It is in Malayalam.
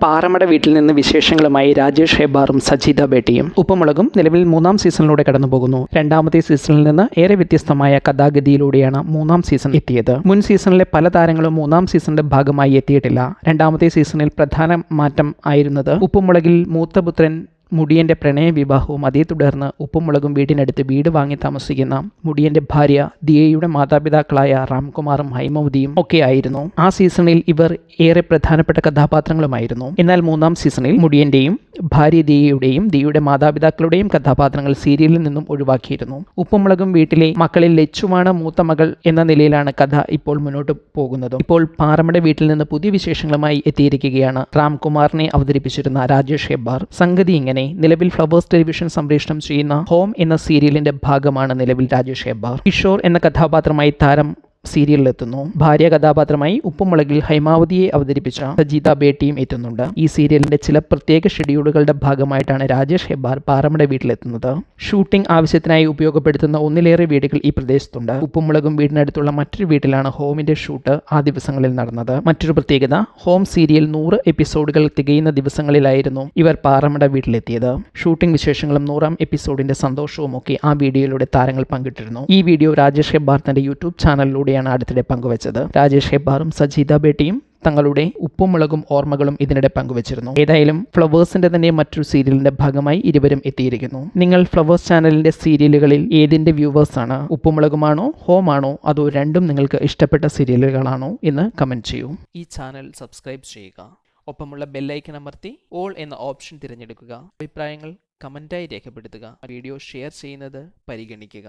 പാറമട വീട്ടിൽ നിന്ന് വിശേഷങ്ങളുമായി രാജേഷ് ഹെബ്ബാറും സജീദ ബേട്ടിയും. ഉപ്പുമുളകും നിലവിൽ 3-ാം സീസണിലൂടെ കടന്നുപോകുന്നു. 2-ാമത്തെ സീസണിൽ നിന്ന് ഏറെ വ്യത്യസ്തമായ കഥാഗതിയിലൂടെയാണ് 3-ാം സീസൺ എത്തിയത്. മുൻ സീസണിലെ പല താരങ്ങളും 3-ാം സീസണിന്റെ ഭാഗമായി എത്തിയിട്ടില്ല. 2-ാമത്തെ സീസണിൽ പ്രധാന മാറ്റം ആയിരുന്നത് ഉപ്പുമുളകിൽ മൂത്തപുത്രൻ മുടിയന്റെ പ്രണയവിവാഹവും അതേ തുടർന്ന് ഉപ്പുമുളകും വീടിനടുത്ത് വീട് വാങ്ങി താമസിക്കുന്ന മുടിയന്റെ ഭാര്യ ദിയയുടെ മാതാപിതാക്കളായ റാംകുമാറും ഹൈമവതിയും ഒക്കെയായിരുന്നു. ആ സീസണിൽ ഇവർ ഏറെ പ്രധാനപ്പെട്ട കഥാപാത്രങ്ങളുമായിരുന്നു. എന്നാൽ 3-ാം സീസണിൽ മുടിയന്റെയും ഭാര്യ ദിയയുടെ മാതാപിതാക്കളുടെയും കഥാപാത്രങ്ങൾ സീരിയലിൽ നിന്നും ഒഴിവാക്കിയിരുന്നു. ഉപ്പുമുളകും വീട്ടിലെ മക്കളിൽ ലച്ചുവാണ് മൂത്ത മകൾ എന്ന നിലയിലാണ് കഥ ഇപ്പോൾ മുന്നോട്ട് പോകുന്നത്. ഇപ്പോൾ പാറമട വീട്ടിൽ നിന്ന് പുതിയ വിശേഷങ്ങളുമായി എത്തിയിരിക്കുകയാണ് റാംകുമാറിനെ അവതരിപ്പിച്ചിരുന്ന രാജേഷ് ഹെബ്ബാർ. സംഗതി ഇങ്ങനെ: നിലവിൽ ഫ്ലവേഴ്സ് ടെലിവിഷൻ സംപ്രേഷണം ചെയ്യുന്ന ഹോം എന്ന സീരിയലിന്റെ ഭാഗമാണ് നിലവിൽ രാജേഷ് ഹെബ്ബാർ. കിഷോർ എന്ന കഥാപാത്രമായി താരം സീരിയലിലെത്തുന്നു. ഭാര്യ കഥാപാത്രമായി ഉപ്പുമുളകിൽ ഹൈമാവതിയെ അവതരിപ്പിച്ച സജീദ ബേട്ടിയും എത്തുന്നുണ്ട്. ഈ സീരിയലിന്റെ ചില പ്രത്യേക ഷെഡ്യൂളുകളുടെ ഭാഗമായിട്ടാണ് രാജേഷ് ഹെബ്ബാർ പാറമട വീട്ടിലെത്തുന്നത്. ഷൂട്ടിംഗ് ആവശ്യത്തിനായി ഉപയോഗപ്പെടുത്തുന്ന ഒന്നിലേറെ വീടുകൾ ഈ പ്രദേശത്തുണ്ട്. ഉപ്പുമുളകും വീടിനടുത്തുള്ള മറ്റൊരു വീട്ടിലാണ് ഹോമിന്റെ ഷൂട്ട് ആ ദിവസങ്ങളിൽ നടന്നത്. മറ്റൊരു പ്രത്യേകത, ഹോം സീരിയൽ 100 എപ്പിസോഡുകൾ തികയുന്ന ദിവസങ്ങളിലായിരുന്നു ഇവർ പാറമട വീട്ടിലെത്തിയത്. ഷൂട്ടിംഗ് വിശേഷങ്ങളും 100-ാം എപ്പിസോഡിന്റെ സന്തോഷവും ഒക്കെ ആ വീഡിയോയിലൂടെ താരങ്ങൾ പങ്കിട്ടിരുന്നു. ഈ വീഡിയോ രാജേഷ് ഹെബ്ബാർ തന്റെ യൂട്യൂബ് ചാനലിലൂടെ അടുത്തിടെ പങ്കുവച്ചത്. രാജേഷ് ഹെബ്ബാറും സജീദ ബേട്ടിയും തങ്ങളുടെ ഉപ്പുമുളകും ഓർമ്മകളും ഇതിനിടെ പങ്കുവച്ചിരുന്നു. ഏതായാലും ഫ്ലവേഴ്സിന്റെ തന്നെ മറ്റൊരു സീരിയലിന്റെ ഭാഗമായി ഇരുവരും എത്തിയിരിക്കുന്നു. നിങ്ങൾ ഫ്ലവേഴ്സ് ചാനലിന്റെ സീരിയലുകളിൽ ഏതിന്റെ വ്യൂവേഴ്സാണ്? ഉപ്പുമുളകുമാണോ, ഹോമാണോ, അതോ രണ്ടും നിങ്ങൾക്ക് ഇഷ്ടപ്പെട്ട സീരിയലുകളാണോ എന്ന് കമന്റ് ചെയ്യൂ. ഈ ചാനൽ സബ്സ്ക്രൈബ് ചെയ്യുക. ഒപ്പമുള്ള ബെല്ലൈക്കൺ അമർത്തി ഓൾ എന്ന ഓപ്ഷൻ തിരഞ്ഞെടുക്കുക. അഭിപ്രായങ്ങൾ കമന്റായി രേഖപ്പെടുത്തുക. വീഡിയോ ഷെയർ ചെയ്യുന്നത് പരിഗണിക്കുക.